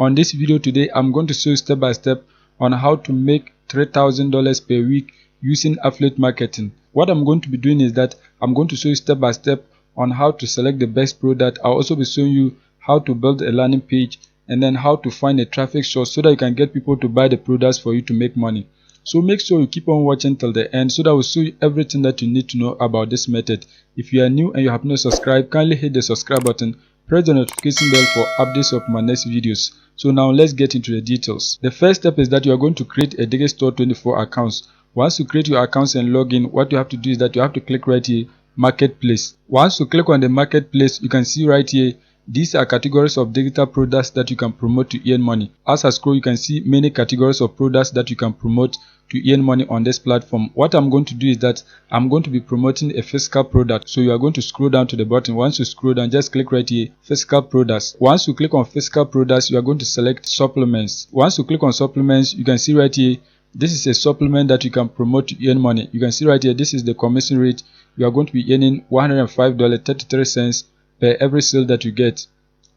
On this video today, I'm going to show you step by step on how to make $3,000 per week using affiliate marketing. What I'm going to be doing is that I'm going to show you step by step on how to select the best product. I'll also be showing you how to build a landing page and then how to find a traffic source so that you can get people to buy the products for you to make money. So make sure you keep on watching till the end so that I will show you everything that you need to know about this method. If you are new and you have not subscribed, kindly hit the subscribe button, press the notification bell for updates of my next videos. So now let's get into the details. The first step is that you are going to create a Digistore24 account. Once you create your accounts and log in, what you have to do is that you have to click right here, marketplace. Once you click on the marketplace, you can see right here, these are categories of digital products that you can promote to earn money. As I scroll, you can see many categories of products that you can promote to earn money on this platform. What I'm going to do is that I'm going to be promoting a physical product. So you are going to scroll down to the bottom. Once you scroll down, just click right here, physical products. Once you click on physical products, you are going to select supplements. Once you click on supplements, you can see right here, this is a supplement that you can promote to earn money. You can see right here, this is the commission rate. You are going to be earning $105.33 per every sale that you get.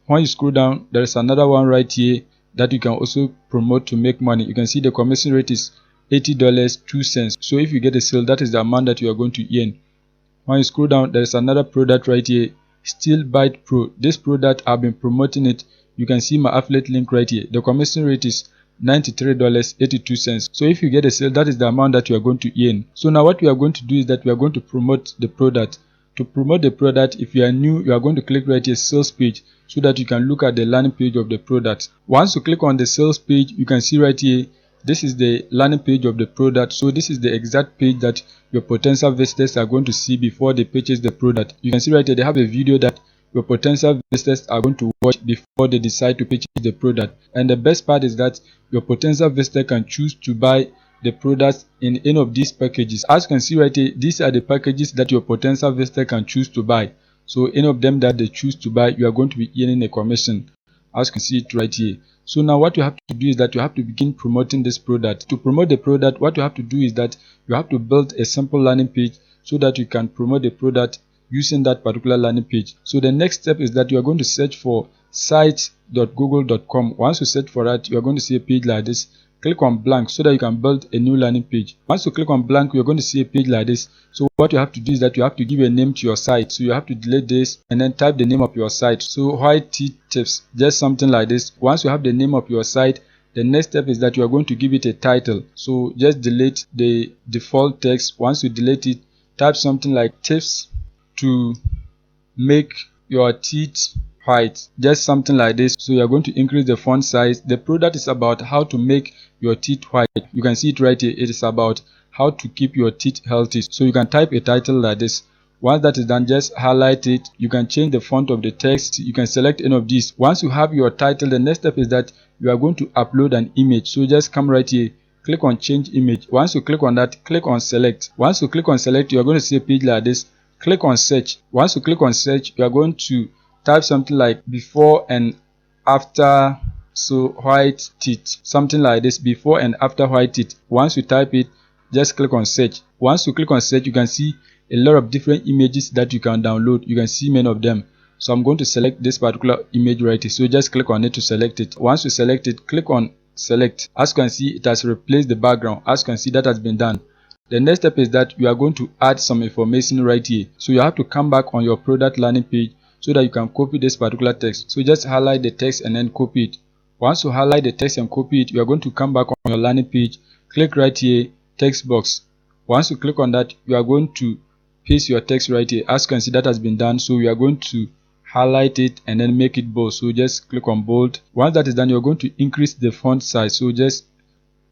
When you scroll down, there is another one right here that you can also promote to make money. You can see the commission rate is $80.02. So if you get a sale, that is the amount that you are going to earn. When you scroll down, there is another product right here, Steel Bite Pro. This product, I've been promoting it. You can see my affiliate link right here. The commission rate is $93.82. So if you get a sale, that is the amount that you are going to earn. So now what we are going to do is that we are going to promote the product. To promote the product, if you are new, you are going to click right here, sales page, so that you can look at the landing page of the product. Once you click on the sales page, you can see right here, this is the landing page of the product. So this is the exact page that your potential visitors are going to see before they purchase the product. You can see right here, they have a video that your potential visitors are going to watch before they decide to purchase the product. And the best part is that your potential visitor can choose to buy the products in any of these packages. As you can see right here, these are the packages that your potential visitor can choose to buy. So any of them that they choose to buy, you are going to be earning a commission, as you can see it right here. So now what you have to do is that you have to begin promoting this product. To promote the product, what you have to do is that you have to build a simple landing page so that you can promote the product using that particular landing page. So the next step is that you are going to search for sites.google.com. Once you search for that, you are going to see a page like this. Click on blank so that you can build a new landing page. Once you click on blank, you're going to see a page like this. So what you have to do is that you have to give a name to your site. So you have to delete this and then type the name of your site. So white tea tips, just something like this. Once you have the name of your site, the next step is that you are going to give it a title. So just delete the default text. Once you delete it, type something like tips to make your teeth white, just something like this. So you are going to increase the font size. The product is about how to make your teeth white. You can see it right here. It is about how to keep your teeth healthy. So you can type a title like this. Once that is done, just highlight it. You can change the font of the text. You can select any of these. Once you have your title, the next step is that you are going to upload an image. So just come right here, click on change image. Once you click on that, click on select. Once you click on select, you are going to see a page like this. Click on search. Once you click on search, you are going to type something like before and after, so white teeth, something like this, before and after white teeth. Once you type it, just click on search. Once you click on search, you can see a lot of different images that you can download. You can see many of them. So I'm going to select this particular image right here. So just click on it to select it. Once you select it, click on select. As you can see, it has replaced the background. As you can see, that has been done. The next step is that you are going to add some information right here. So you have to come back on your product landing page so that you can copy this particular text. So just highlight the text and then copy it. Once you highlight the text and copy it, you are going to come back on your landing page. Click right here, text box. Once you click on that, you are going to paste your text right here. As you can see, that has been done. So we are going to highlight it and then make it bold. So just click on bold. Once that is done, you're going to increase the font size. So just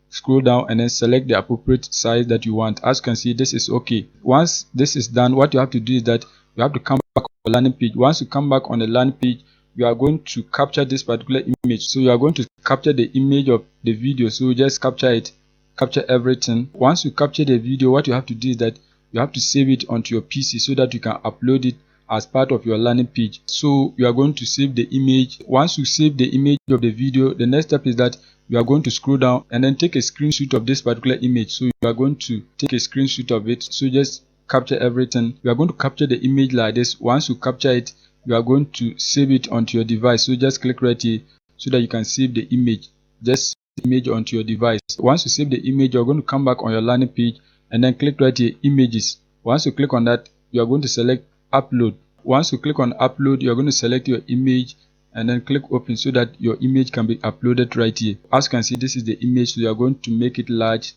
scroll down and then select the appropriate size that you want. As you can see, this is okay. Once this is done, what you have to do is that you have to come back on the landing page. Once you come back on the landing page, you are going to capture this particular image. So you are going to capture the image of the video. So just capture it, capture everything. Once you capture the video, what you have to do is that you have to save it onto your PC so that you can upload it as part of your landing page. So you are going to save the image. Once you save the image of the video, the next step is that you are going to scroll down and then take a screenshot of this particular image. So you are going to take a screenshot of it. So just capture everything. You are going to capture the image like this. Once you capture it, you are going to save it onto your device. So just click right here, so that you can save the image. Just save the image onto your device. Once you save the image, you're going to come back on your landing page and then click right here, images. Once you click on that, you are going to select upload. Once you click on upload, you're going to select your image and then click open so that your image can be uploaded right here. As you can see, this is the image, so you are going to make it large.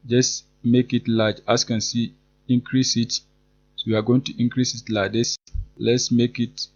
Just make it large. As you can see, increase it. So we are going to increase it like this. Let's make it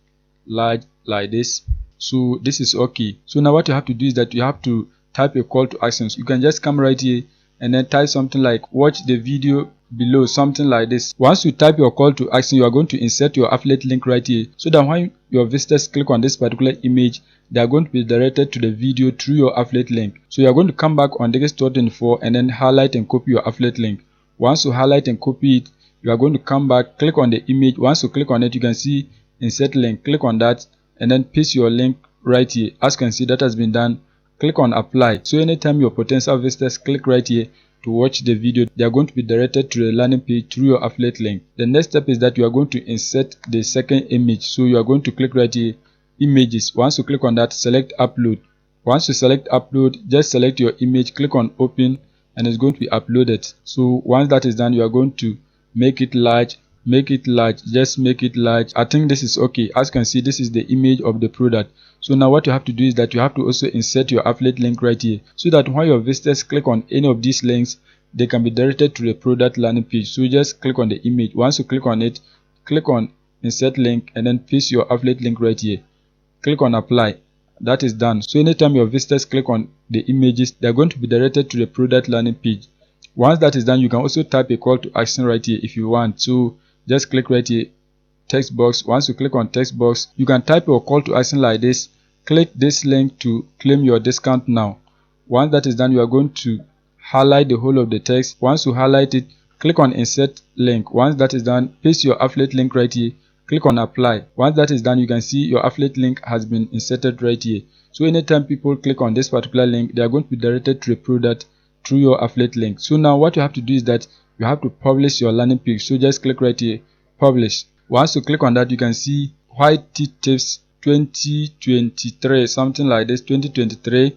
large like this. So this is okay. So now what you have to do is that you have to type a call to action. You can just come right here and then type something like watch the video below, something like this. Once you type your call to action, you are going to insert your affiliate link right here, so that when your visitors click on this particular image, they are going to be directed to the video through your affiliate link. So you are going to come back on Digistore24 and then highlight and copy your affiliate link. Once you highlight and copy it, you are going to come back, click on the image. Once you click on it, you can see insert link. Click on that and then paste your link right here. As you can see, that has been done. Click on apply. So anytime your potential visitors click right here to watch the video, they are going to be directed to the landing page through your affiliate link. The next step is that you are going to insert the second image. So you are going to click right here, images. Once you click on that, select upload. Once you select upload, just select your image, click on open, and it's going to be uploaded. So once that is done, you are going to make it large, just make it large. I think this is okay. As you can see, this is the image of the product. So now what you have to do is that you have to also insert your affiliate link right here, so that when your visitors click on any of these links, they can be directed to the product landing page. So just click on the image. Once you click on it, click on insert link and then paste your affiliate link right here. Click on apply. That is done. So anytime your visitors click on the images, they are going to be directed to the product landing page. Once that is done, you can also type a call to action right here if you want. So just click right here, text box. Once you click on text box, you can type your call to action like this. Click this link to claim your discount now. Once that is done, you are going to highlight the whole of the text. Once you highlight it, click on insert link. Once that is done, paste your affiliate link right here. Click on apply. Once that is done, you can see your affiliate link has been inserted right here. So anytime people click on this particular link, they are going to be directed to the product through your affiliate link. So now what you have to do is that you have to publish your landing page. So just click right here, publish. Once you click on that, you can see white tea tips 2023, something like this, 2023.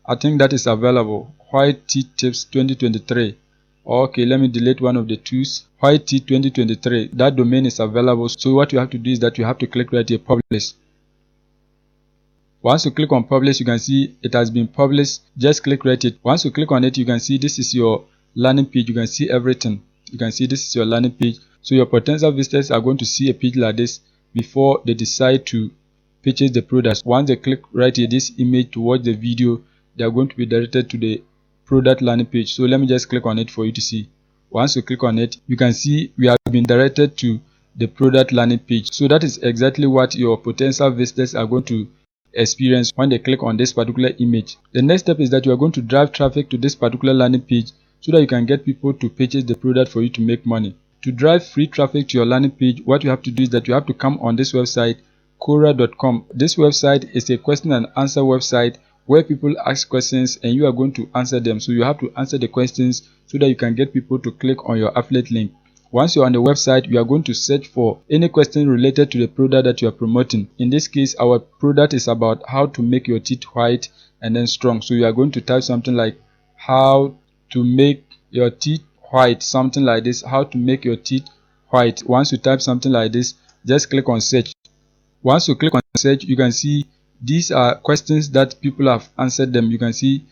I think that is available. White tea tips 2023. Okay, let me delete one of the twos. White tea 2023. That domain is available. So what you have to do is that you have to click right here, publish. Once you click on publish, you can see it has been published. Just click right here. Once you click on it, you can see this is your landing page. You can see everything. You can see this is your landing page. So your potential visitors are going to see a page like this before they decide to purchase the product. Once they click right here, this image to watch the video, they are going to be directed to the product landing page. So let me just click on it for you to see. Once you click on it, you can see we have been directed to the product landing page. So that is exactly what your potential visitors are going to experience when they click on this particular image. The next step is that you are going to drive traffic to this particular landing page so that you can get people to purchase the product for you to make money. To drive free traffic to your landing page, what you have to do is that you have to come on this website, Quora.com. This website is a question and answer website where people ask questions and you are going to answer them. So you have to answer the questions so that you can get people to click on your affiliate link. Once you're on the website, you are going to search for any question related to the product that you are promoting. In this case, our product is about how to make your teeth white and then strong. So you are going to type something like how to make your teeth white, something like this, how to make your teeth white. Once you type something like this, just click on search. Once you click on search, you can see these are questions that people have answered them. You can see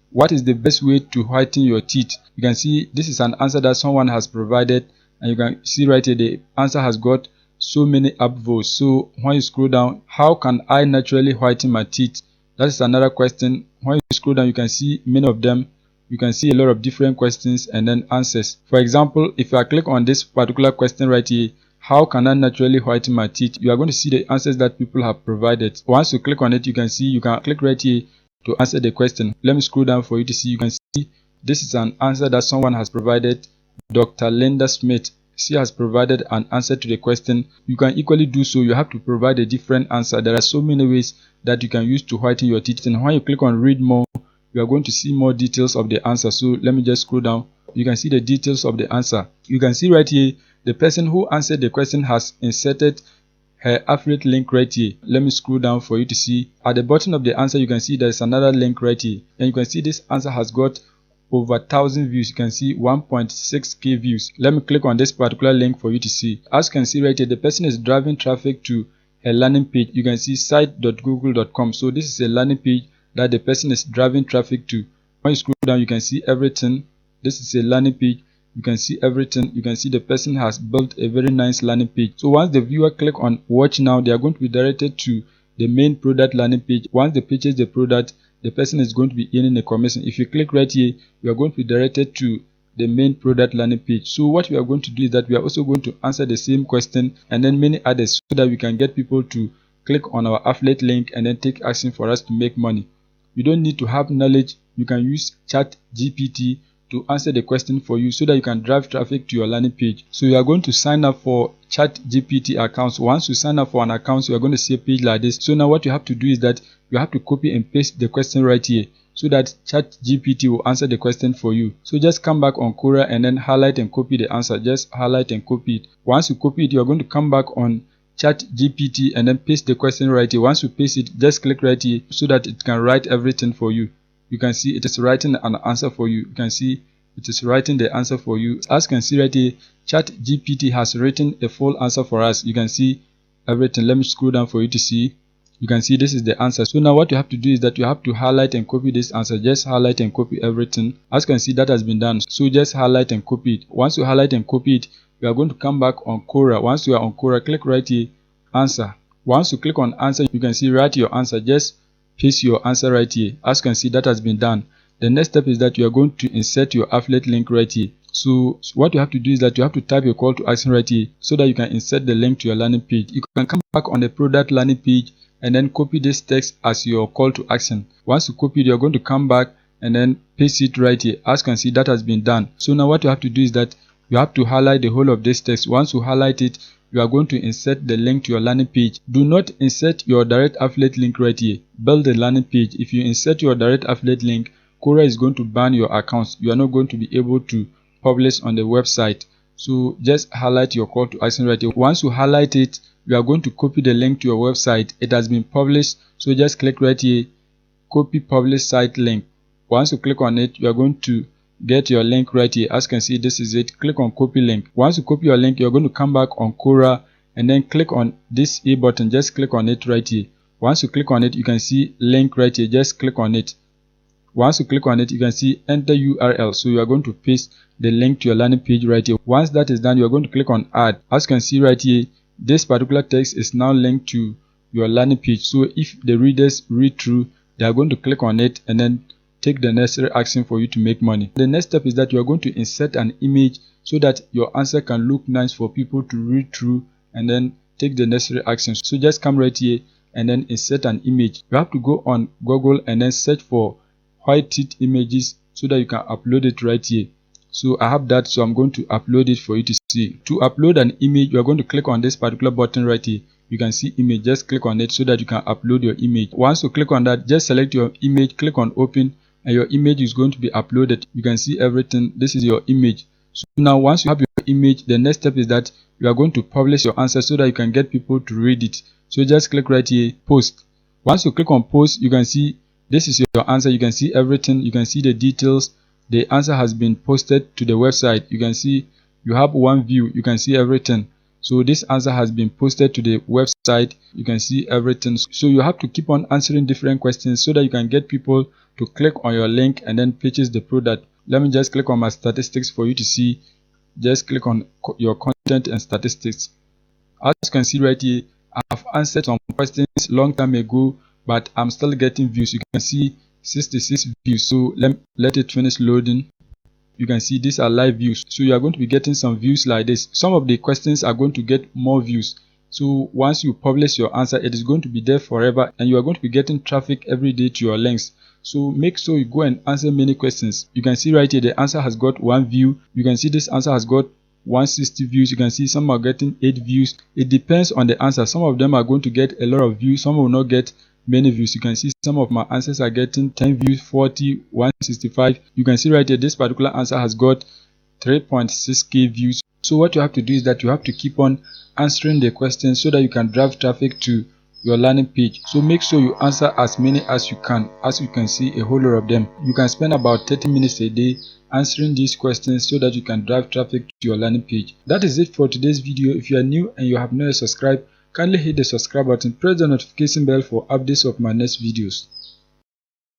what is the best way to whiten your teeth. You can see this is an answer that someone has provided, and you can see right here the answer has got so many upvotes. So when you scroll down, how can I naturally whiten my teeth? That is another question. When you scroll down, you can see many of them. You can see a lot of different questions and then answers. For example, if I click on this particular question right here, how can I naturally whiten my teeth? You are going to see the answers that people have provided. Once you click on it, you can see you can click right here to answer the question. Let me scroll down for you to see. You can see this is an answer that someone has provided. Dr. Linda Smith, she has provided an answer to the question. You can equally do so. You have to provide a different answer. There are so many ways that you can use to whiten your teeth, and when you click on read more, you are going to see more details of the answer. So let me just scroll down. You can see the details of the answer. You can see right here the person who answered the question has inserted her affiliate link right here. Let me scroll down for you to see. At the bottom of the answer, you can see there's another link right here, and you can see this answer has got over 1,000 views. You can see 1.6k views. Let me click on this particular link for you to see. As you can see right here, the person is driving traffic to a landing page. You can see site.google.com. so this is a landing page that the person is driving traffic to. When you scroll down, you can see everything. This is a landing page. You can see everything. You can see the person has built a very nice landing page. So once the viewer click on watch now, they are going to be directed to the main product landing page. Once they purchase the product, the person is going to be earning a commission. If you click right here, you are going to be directed to the main product landing page. So what we are going to do is that we are also going to answer the same question and then many others, so that we can get people to click on our affiliate link and then take action for us to make money. You don't need to have knowledge. You can use ChatGPT to answer the question for you, so that you can drive traffic to your landing page. So you are going to sign up for ChatGPT accounts. Once you sign up for an account, you are going to see a page like this. So now what you have to do is that you have to copy and paste the question right here, so that ChatGPT will answer the question for you. So just come back on Quora and then highlight and copy the answer. Just highlight and copy it. Once you copy it, you are going to come back on ChatGPT and then paste the question right here. Once you paste it, just click right here so that it can write everything for you. You can see it is writing an answer for you. You can see it is writing the answer for you. As you can see right here, ChatGPT has written a full answer for us. You can see everything. Let me scroll down for you to see. You can see this is the answer. So now what you have to do is that you have to highlight and copy this answer. Just highlight and copy everything. As you can see, that has been done. So just highlight and copy it. Once you highlight and copy it, you are going to come back on Quora. Once you are on Quora, click right here, answer. Once you click on answer, you can see write your answer. Just paste your answer right here. As you can see, that has been done. The next step is that you are going to insert your affiliate link right here. So what you have to do is that you have to type your call to action right here, so that you can insert the link to your landing page. You can come back on the product landing page and then copy this text as your call to action. Once you copy it, you are going to come back and then paste it right here. As you can see, that has been done. So now what you have to do is that you have to highlight the whole of this text. Once you highlight it, you are going to insert the link to your landing page. Do not insert your direct affiliate link right here. Build the landing page. If you insert your direct affiliate link, Quora is going to ban your accounts. You are not going to be able to publish on the website. So just highlight your call to action right here. Once you highlight it, you are going to copy the link to your website. It has been published, so just click right here, copy publish site link. Once you click on it, you are going to get your link right here. As you can see, this is it. Click on copy link. Once you copy your link, you are going to come back on Quora and then click on this A button. Just click on it right here. Once you click on it, you can see link right here. Just click on it. Once you click on it, you can see enter URL. So you are going to paste the link to your landing page right here. Once that is done, you are going to click on add. As you can see right here, this particular text is now linked to your landing page. So if the readers read through, they are going to click on it and then take the necessary action for you to make money. The next step is that you are going to insert an image, so that your answer can look nice for people to read through and then take the necessary actions. So just come right here and then insert an image. You have to go on Google and then search for white teeth images, so that you can upload it right here. So I have that, so I'm going to upload it for you to see. To upload an image, you are going to click on this particular button right here. You can see image. Just click on it so that you can upload your image. Once you click on that, just select your image, click on open, and your image is going to be uploaded. You can see everything. This is your image. So now once you have your image, the next step is that you are going to publish your answer, so that you can get people to read it. So just click right here, post. Once you click on post, you can see this is your answer. You can see everything. You can see the details. The answer has been posted to the website. You can see you have one view. You can see everything. So this answer has been posted to the website. You can see everything. So you have to keep on answering different questions, so that you can get people to click on your link and then purchase the product. Let me just click on my statistics for you to see. Just click on your content and statistics. As you can see right here, I've answered some questions long time ago, but I'm still getting views. You can see 66 views. So let it finish loading. You can see these are live views. So you are going to be getting some views like this. Some of the questions are going to get more views. So once you publish your answer, it is going to be there forever, and you are going to be getting traffic every day to your links. So make sure you go and answer many questions. You can see right here, the answer has got 1 view. You can see this answer has got 160 views. You can see some are getting 8 views. It depends on the answer. Some of them are going to get a lot of views. Some will not get many views. You can see some of my answers are getting 10 views, 40, 165. You can see right here, this particular answer has got 3.6k views. So what you have to do is that you have to keep on answering the questions so that you can drive traffic to your landing page. So make sure you answer as many as you can. As you can see, a whole lot of them. You can spend about 30 minutes a day answering these questions so that you can drive traffic to your landing page. That is it for today's video. If you are new and you have not yet subscribed, kindly hit the subscribe button, press the notification bell for updates of my next videos.